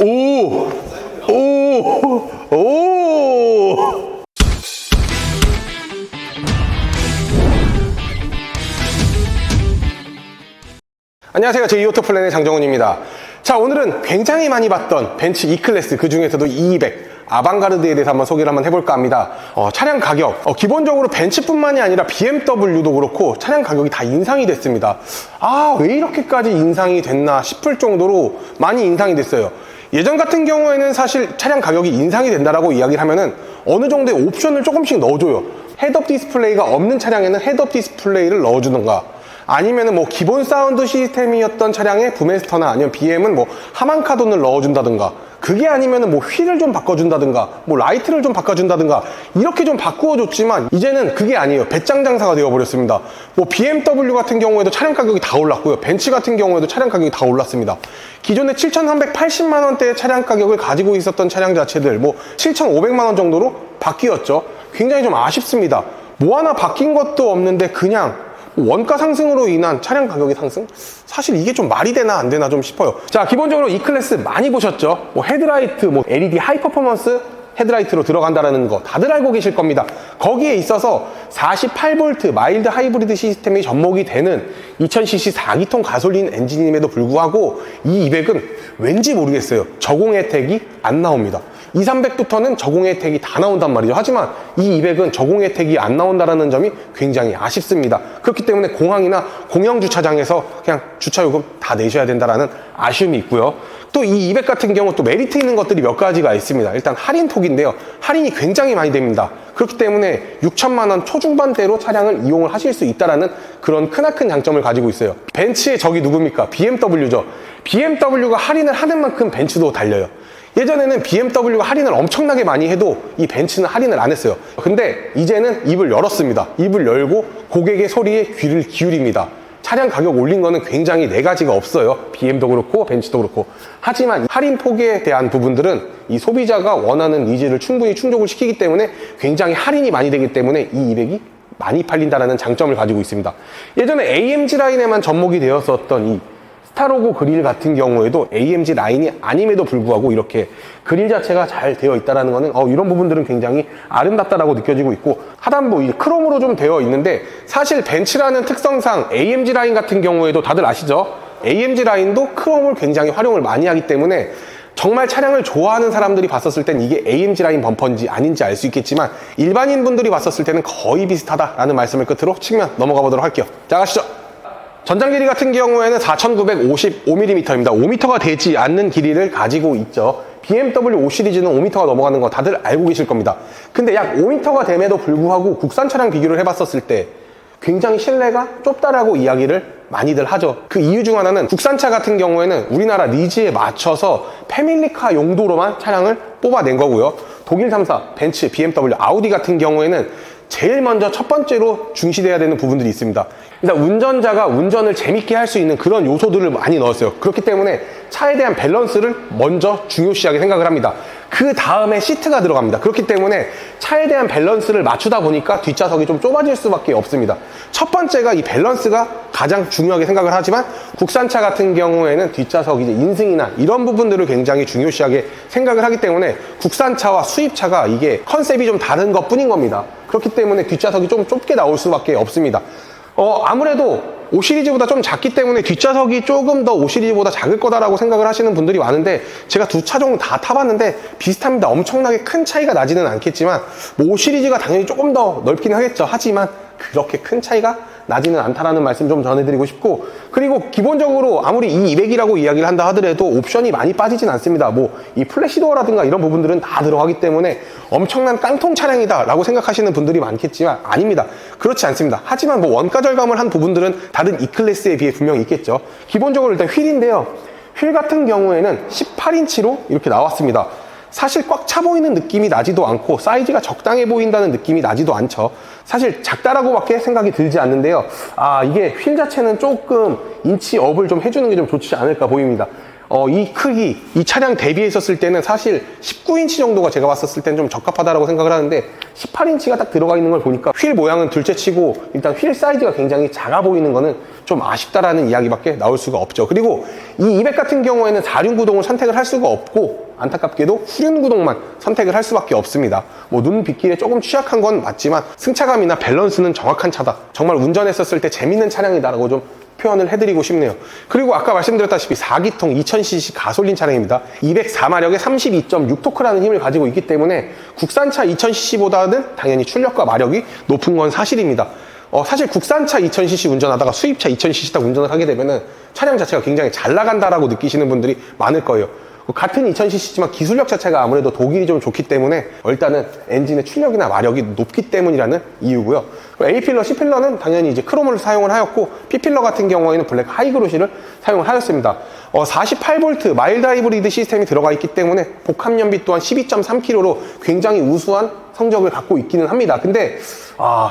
오! 오! 오! 안녕하세요. 제2오토플랜의 장정훈입니다. 자, 오늘은 굉장히 많이 봤던 벤츠 E클래스, 그 중에서도 E200 아방가르드에 대해서 한번 소개를 한번 해볼까 합니다. 차량 가격, 기본적으로 벤츠뿐만이 아니라 BMW도 그렇고 차량 가격이 다 인상이 됐습니다. 왜 이렇게까지 인상이 됐나 싶을 정도로 많이 인상이 됐어요. 예전 같은 경우에는 사실 차량 가격이 인상이 된다라고 이야기를 하면은 어느 정도의 옵션을 조금씩 넣어줘요. 헤드업 디스플레이가 없는 차량에는 헤드업 디스플레이를 넣어주던가, 아니면은 뭐 기본 사운드 시스템이었던 차량에 부메스터나 아니면 BM은 뭐 하만 카돈을 넣어준다든가, 그게 아니면은 뭐 휠을 좀 바꿔준다든가, 뭐 라이트를 좀 바꿔준다든가, 이렇게 좀 바꾸어줬지만 이제는 그게 아니에요. 배짱 장사가 되어버렸습니다. 뭐 BMW 같은 경우에도 차량 가격이 다 올랐고요. 벤츠 같은 경우에도 차량 가격이 다 올랐습니다. 기존에 7,380만 원대의 차량 가격을 가지고 있었던 차량 자체들 뭐 7,500만 원 정도로 바뀌었죠. 굉장히 좀 아쉽습니다. 뭐 하나 바뀐 것도 없는데 그냥 원가 상승으로 인한 차량 가격의 상승? 사실 이게 좀 말이 되나 안 되나 좀 싶어요. 자, 기본적으로 E클래스 많이 보셨죠? 뭐 헤드라이트, 뭐 LED 하이 퍼포먼스 헤드라이트로 들어간다는 거 다들 알고 계실 겁니다. 거기에 있어서 48V 마일드 하이브리드 시스템이 접목이 되는 2000cc 4기통 가솔린 엔진임에도 불구하고 이 200은 왠지 모르겠어요. 저공 혜택이 안 나옵니다. 200~300부터는 저공 혜택이 다 나온단 말이죠. 하지만 이 200은 저공 혜택이 안 나온다는 점이 굉장히 아쉽습니다. 그렇기 때문에 공항이나 공영주차장에서 그냥 주차요금 다 내셔야 된다는 아쉬움이 있고요. 또 이 200 같은 경우 또 메리트 있는 것들이 몇 가지가 있습니다. 일단 할인폭인데요. 할인이 굉장히 많이 됩니다. 그렇기 때문에 6천만 원 초중반대로 차량을 이용을 하실 수 있다는 그런 크나큰 장점을 가지고 있어요. 벤츠의 적이 누굽니까? BMW죠. BMW가 할인을 하는 만큼 벤츠도 달려요. 예전에는 BMW가 할인을 엄청나게 많이 해도 이 벤츠는 할인을 안 했어요. 근데 이제는 입을 열었습니다. 입을 열고 고객의 소리에 귀를 기울입니다. 차량 가격 올린 거는 굉장히 네 가지가 없어요. BM도 그렇고 벤츠도 그렇고. 하지만 할인 폭에 대한 부분들은 이 소비자가 원하는 니즈를 충분히 충족을 시키기 때문에 굉장히 할인이 많이 되기 때문에 이 200이 많이 팔린다는 장점을 가지고 있습니다. 예전에 AMG 라인에만 접목이 되었었던 이 스타로고 그릴 같은 경우에도 AMG 라인이 아님에도 불구하고 이렇게 그릴 자체가 잘 되어 있다는 거는 이런 부분들은 굉장히 아름답다라고 느껴지고 있고, 하단부 이 크롬으로 좀 되어 있는데, 사실 벤츠라는 특성상 AMG 라인 같은 경우에도 다들 아시죠? AMG 라인도 크롬을 굉장히 활용을 많이 하기 때문에 정말 차량을 좋아하는 사람들이 봤었을 땐 이게 AMG 라인 범퍼인지 아닌지 알 수 있겠지만, 일반인 분들이 봤었을 때는 거의 비슷하다라는 말씀을 끝으로 측면 넘어가 보도록 할게요. 자, 가시죠. 전장 길이 같은 경우에는 4,955mm입니다. 5m가 되지 않는 길이를 가지고 있죠. BMW 5 시리즈는 5m가 넘어가는 거 다들 알고 계실 겁니다. 근데 약 5m가 됨에도 불구하고 국산 차량 비교를 해봤었을 때 굉장히 실내가 좁다라고 이야기를 많이들 하죠. 그 이유 중 하나는 국산차 같은 경우에는 우리나라 니즈에 맞춰서 패밀리카 용도로만 차량을 뽑아낸 거고요. 독일 3사, 벤츠, BMW, 아우디 같은 경우에는 제일 먼저 첫 번째로 중시돼야 되는 부분들이 있습니다. 일단 운전자가 운전을 재밌게 할 수 있는 그런 요소들을 많이 넣었어요. 그렇기 때문에 차에 대한 밸런스를 먼저 중요시하게 생각을 합니다. 그 다음에 시트가 들어갑니다. 그렇기 때문에 차에 대한 밸런스를 맞추다 보니까 뒷좌석이 좀 좁아질 수밖에 없습니다. 첫 번째가 이 밸런스가 가장 중요하게 생각을 하지만, 국산차 같은 경우에는 뒷좌석 이제 인승이나 이런 부분들을 굉장히 중요시하게 생각을 하기 때문에 국산차와 수입차가 이게 컨셉이 좀 다른 것 뿐인 겁니다. 그렇기 때문에 뒷좌석이 좀 좁게 나올 수밖에 없습니다. 아무래도 5 시리즈보다 좀 작기 때문에 뒷좌석이 조금 더 5 시리즈보다 작을 거다라고 생각을 하시는 분들이 많은데, 제가 두 차 정도 다 타봤는데 비슷합니다. 엄청나게 큰 차이가 나지는 않겠지만, 뭐 5 시리즈가 당연히 조금 더 넓긴 하겠죠. 하지만 그렇게 큰 차이가 나지는 않다라는 말씀 좀 전해드리고 싶고, 그리고 기본적으로 아무리 이 200이라고 이야기를 한다 하더라도 옵션이 많이 빠지진 않습니다. 뭐 이 플래시도어라든가 이런 부분들은 다 들어가기 때문에 엄청난 깡통 차량이다 라고 생각하시는 분들이 많겠지만 아닙니다. 그렇지 않습니다. 하지만 뭐 원가 절감을 한 부분들은 다른 E클래스에 비해 분명히 있겠죠. 기본적으로 일단 휠인데요. 휠 같은 경우에는 18인치로 이렇게 나왔습니다. 사실 꽉 차 보이는 느낌이 나지도 않고 사이즈가 적당해 보인다는 느낌이 나지도 않죠. 사실 작다라고밖에 생각이 들지 않는데요. 이게 휠 자체는 조금 인치업을 좀 해주는 게 좀 좋지 않을까 보입니다. 이 크기, 이 차량 대비했었을 때는 사실 19인치 정도가 제가 봤었을 때는 좀 적합하다고 생각을 하는데 18인치가 딱 들어가 있는 걸 보니까 휠 모양은 둘째치고 일단 휠 사이즈가 굉장히 작아 보이는 거는 좀 아쉽다라는 이야기밖에 나올 수가 없죠. 그리고 이 200 같은 경우에는 4륜 구동을 선택을 할 수가 없고 안타깝게도 후륜 구동만 선택을 할 수밖에 없습니다. 뭐 눈 빗길에 조금 취약한 건 맞지만 승차감이나 밸런스는 정확한 차다. 정말 운전했었을 때 재밌는 차량이다라고 좀 표현을 해드리고 싶네요. 그리고 아까 말씀드렸다시피 4기통 2000cc 가솔린 차량입니다. 204마력에 32.6토크라는 힘을 가지고 있기 때문에 국산차 2000cc보다는 당연히 출력과 마력이 높은 건 사실입니다. 사실 국산차 2000cc 운전하다가 수입차 2000cc 딱 운전을 하게 되면은 차량 자체가 굉장히 잘 나간다라고 느끼시는 분들이 많을 거예요. 같은 2000cc지만 기술력 자체가 아무래도 독일이 좀 좋기 때문에 일단은 엔진의 출력이나 마력이 높기 때문이라는 이유고요. A필러, C필러는 당연히 이제 크롬을 사용을 하였고 B필러 같은 경우에는 블랙 하이그로시를 사용을 하였습니다. 48V 마일드 하이브리드 시스템이 들어가 있기 때문에 복합연비 또한 12.3kg로 굉장히 우수한 성적을 갖고 있기는 합니다. 근데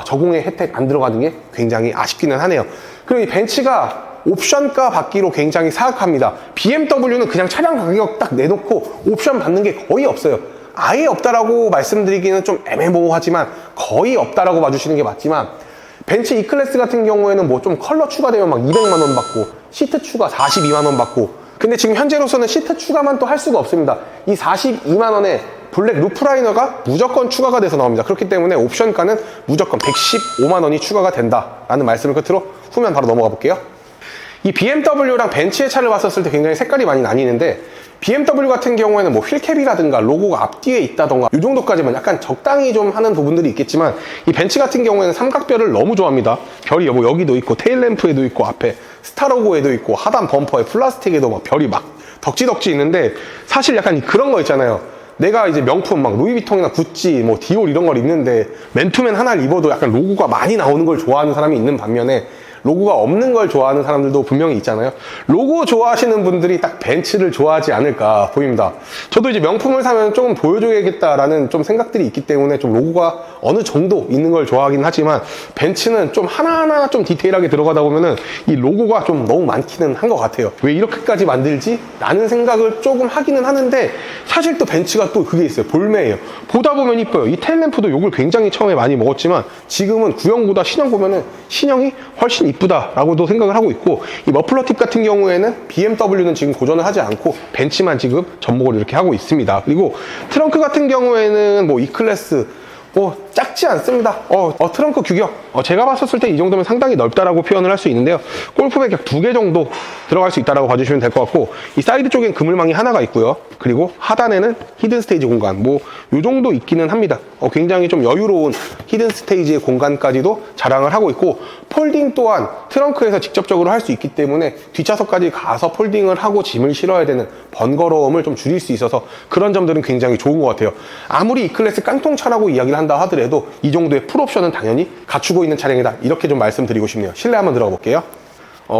저공해 혜택 안 들어가는 게 굉장히 아쉽기는 하네요. 그리고 이 벤츠가 옵션가 받기로 굉장히 사악합니다. BMW는 그냥 차량 가격 딱 내놓고 옵션 받는 게 거의 없어요. 아예 없다라고 말씀드리기는 좀 애매모호하지만 거의 없다라고 봐주시는 게 맞지만 벤츠 E클래스 같은 경우에는 뭐 좀 컬러 추가되면 막 200만 원 받고 시트 추가 42만 원 받고 근데 지금 현재로서는 시트 추가만 또 할 수가 없습니다. 이 42만 원에 블랙 루프라이너가 무조건 추가가 돼서 나옵니다. 그렇기 때문에 옵션가는 무조건 115만 원이 추가가 된다라는 말씀을 끝으로 후면 바로 넘어가 볼게요. 이 BMW랑 벤츠의 차를 봤었을 때 굉장히 색깔이 많이 나뉘는데 BMW 같은 경우에는 뭐 휠캡이라든가 로고가 앞뒤에 있다던가 이 정도까지만 약간 적당히 좀 하는 부분들이 있겠지만 이 벤츠 같은 경우에는 삼각별을 너무 좋아합니다. 별이 뭐 여기도 있고 테일램프에도 있고 앞에 스타 로고에도 있고 하단 범퍼에 플라스틱에도 막 별이 막 덕지덕지 있는데 사실 약간 그런 거 있잖아요. 내가 이제 명품 막 루이비통이나 구찌 뭐 디올 이런 걸 입는데 맨투맨 하나를 입어도 약간 로고가 많이 나오는 걸 좋아하는 사람이 있는 반면에 로고가 없는 걸 좋아하는 사람들도 분명히 있잖아요. 로고 좋아하시는 분들이 딱 벤츠를 좋아하지 않을까 보입니다. 저도 이제 명품을 사면 조금 보여줘야겠다라는 좀 생각들이 있기 때문에 좀 로고가 어느 정도 있는 걸 좋아하긴 하지만 벤츠는 좀 하나하나 좀 디테일하게 들어가다 보면은 이 로고가 좀 너무 많기는 한 것 같아요. 왜 이렇게까지 만들지? 라는 생각을 조금 하기는 하는데 사실 또 벤츠가 또 그게 있어요. 볼매예요. 보다 보면 이뻐요. 이 테일램프도 욕을 굉장히 처음에 많이 먹었지만 지금은 구형보다 신형 보면은 신형이 훨씬 이쁘다라고도 생각을 하고 있고 이 머플러 팁 같은 경우에는 BMW는 지금 고전을 하지 않고 벤츠만 지금 접목을 이렇게 하고 있습니다. 그리고 트렁크 같은 경우에는 뭐 E클래스 작지 않습니다. 트렁크 규격 제가 봤었을 때 이 정도면 상당히 넓다라고 표현을 할 수 있는데요. 골프백 약 2개 정도 들어갈 수 있다라고 봐주시면 될 것 같고 이 사이드 쪽엔 그물망이 하나가 있고요. 그리고 하단에는 히든 스테이지 공간 요 정도 있기는 합니다. 굉장히 좀 여유로운 히든 스테이지의 공간까지도 자랑을 하고 있고 폴딩 또한 트렁크에서 직접적으로 할 수 있기 때문에 뒷좌석까지 가서 폴딩을 하고 짐을 실어야 되는 번거로움을 좀 줄일 수 있어서 그런 점들은 굉장히 좋은 것 같아요. 아무리 E클래스 깡통차라고 이야기를 한다 하더라도 이 정도의 풀옵션은 당연히 갖추고 있는 차량이다. 이렇게 좀 말씀드리고 싶네요. 실내 한번 들어가 볼게요.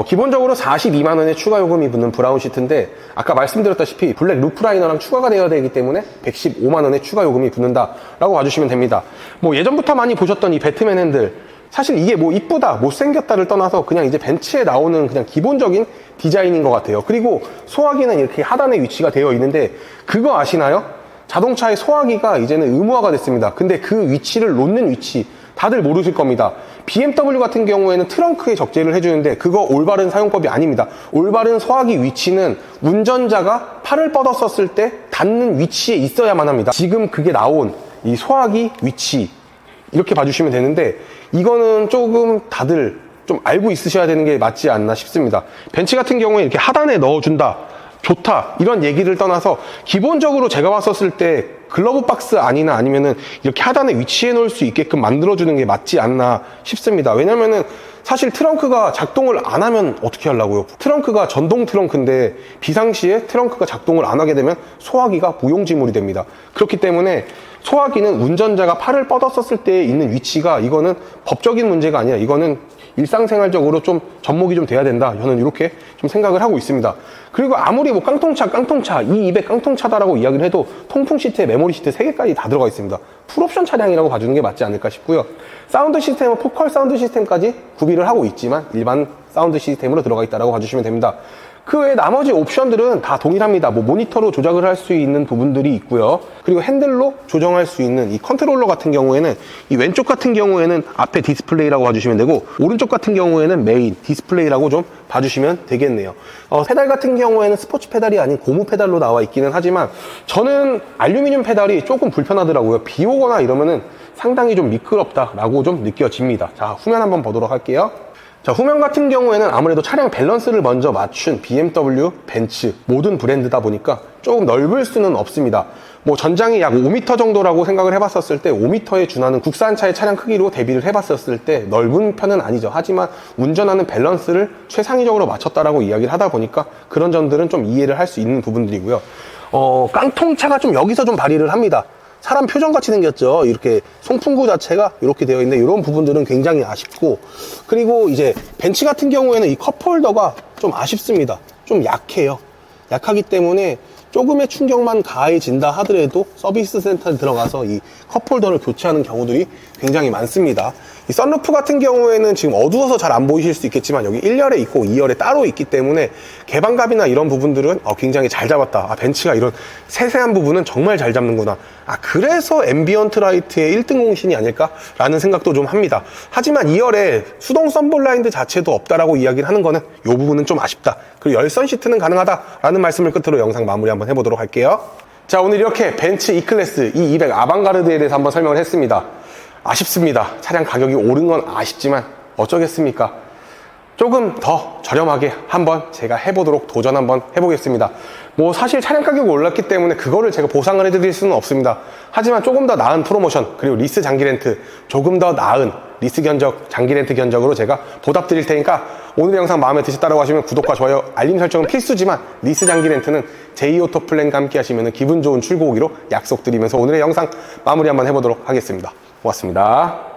기본적으로 42만 원의 추가 요금이 붙는 브라운 시트인데 아까 말씀드렸다시피 블랙 루프라이너랑 추가가 되어야 되기 때문에 115만 원의 추가 요금이 붙는다라고 봐주시면 됩니다. 뭐 예전부터 많이 보셨던 이 배트맨 핸들 사실 이게 뭐 이쁘다 못생겼다를 떠나서 그냥 이제 벤츠에 나오는 그냥 기본적인 디자인인 것 같아요. 그리고 소화기는 이렇게 하단에 위치가 되어 있는데 그거 아시나요? 자동차의 소화기가 이제는 의무화가 됐습니다. 근데 그 위치를 놓는 위치 다들 모르실 겁니다. BMW 같은 경우에는 트렁크에 적재를 해주는데 그거 올바른 사용법이 아닙니다. 올바른 소화기 위치는 운전자가 팔을 뻗었었을 때 닿는 위치에 있어야만 합니다. 지금 그게 나온 이 소화기 위치 이렇게 봐주시면 되는데 이거는 조금 다들 좀 알고 있으셔야 되는 게 맞지 않나 싶습니다. 벤츠 같은 경우에 이렇게 하단에 넣어준다 좋다 이런 얘기를 떠나서 기본적으로 제가 봤었을 때 글러브 박스 아니면은 이렇게 하단에 위치해 놓을 수 있게끔 만들어주는 게 맞지 않나 싶습니다. 왜냐면은 사실 트렁크가 작동을 안 하면 어떻게 하려고요? 트렁크가 전동 트렁크인데 비상시에 트렁크가 작동을 안 하게 되면 소화기가 무용지물이 됩니다. 그렇기 때문에 소화기는 운전자가 팔을 뻗었었을 때 있는 위치가 이거는 법적인 문제가 아니라 이거는 일상생활적으로 좀 접목이 좀 돼야 된다. 저는 이렇게 좀 생각을 하고 있습니다. 그리고 아무리 뭐 깡통차, 이 200 깡통차다라고 이야기를 해도 통풍 시트에 메모리 시트 3개까지 다 들어가 있습니다. 풀옵션 차량이라고 봐주는 게 맞지 않을까 싶고요. 사운드 시스템은 포컬 사운드 시스템까지 구비를 하고 있지만 일반 사운드 시스템으로 들어가 있다라고 봐주시면 됩니다. 그 외에 나머지 옵션들은 다 동일합니다. 뭐 모니터로 조작을 할 수 있는 부분들이 있고요. 그리고 핸들로 조정할 수 있는 이 컨트롤러 같은 경우에는 이 왼쪽 같은 경우에는 앞에 디스플레이라고 봐주시면 되고, 오른쪽 같은 경우에는 메인 디스플레이라고 좀 봐주시면 되겠네요. 페달 같은 경우에는 스포츠 페달이 아닌 고무 페달로 나와 있기는 하지만 저는 알루미늄 페달이 조금 불편하더라고요. 비 오거나 이러면은 상당히 좀 미끄럽다라고 좀 느껴집니다. 자, 후면 한번 보도록 할게요. 자, 후면 같은 경우에는 아무래도 차량 밸런스를 먼저 맞춘 BMW, 벤츠 모든 브랜드다 보니까 조금 넓을 수는 없습니다. 뭐 전장이 약 5m 정도라고 생각을 해봤었을 때 5m에 준하는 국산차의 차량 크기로 대비를 해봤었을 때 넓은 편은 아니죠. 하지만 운전하는 밸런스를 최상위적으로 맞췄다라고 이야기를 하다 보니까 그런 점들은 좀 이해를 할 수 있는 부분들이고요. 깡통차가 좀 여기서 좀 발휘를 합니다. 사람 표정같이 생겼죠. 이렇게 송풍구 자체가 이렇게 되어 있는데 이런 부분들은 굉장히 아쉽고, 그리고 이제 벤츠 같은 경우에는 이 컵홀더가 좀 아쉽습니다. 좀 약해요. 약하기 때문에 조금의 충격만 가해진다 하더라도 서비스 센터에 들어가서 이 컵홀더를 교체하는 경우들이 굉장히 많습니다. 이 썬루프 같은 경우에는 지금 어두워서 잘 안 보이실 수 있겠지만 여기 1열에 있고 2열에 따로 있기 때문에 개방갑이나 이런 부분들은 굉장히 잘 잡았다. 벤츠가 이런 세세한 부분은 정말 잘 잡는구나. 그래서 앰비언트 라이트의 1등 공신이 아닐까라는 생각도 좀 합니다. 하지만 2열에 수동 썬블라인드 자체도 없다라고 이야기를 하는 거는 이 부분은 좀 아쉽다. 그리고 열선 시트는 가능하다라는 말씀을 끝으로 영상 마무리 한번 해보도록 할게요. 자, 오늘 이렇게 벤츠 E클래스 E200 아방가르드에 대해서 한번 설명을 했습니다. 아쉽습니다. 차량 가격이 오른 건 아쉽지만 어쩌겠습니까? 조금 더 저렴하게 한번 제가 해보도록 도전 한번 해보겠습니다. 뭐 사실 차량 가격이 올랐기 때문에 그거를 제가 보상을 해드릴 수는 없습니다. 하지만 조금 더 나은 프로모션, 그리고 리스 장기 렌트, 조금 더 나은 리스 견적, 장기 렌트 견적으로 제가 보답 드릴 테니까 오늘 영상 마음에 드셨다고 하시면 구독과 좋아요, 알림 설정은 필수지만 리스 장기 렌트는 제이오토 플랜과 함께 하시면 기분 좋은 출고 오기로 약속드리면서 오늘의 영상 마무리 한번 해보도록 하겠습니다. 고맙습니다.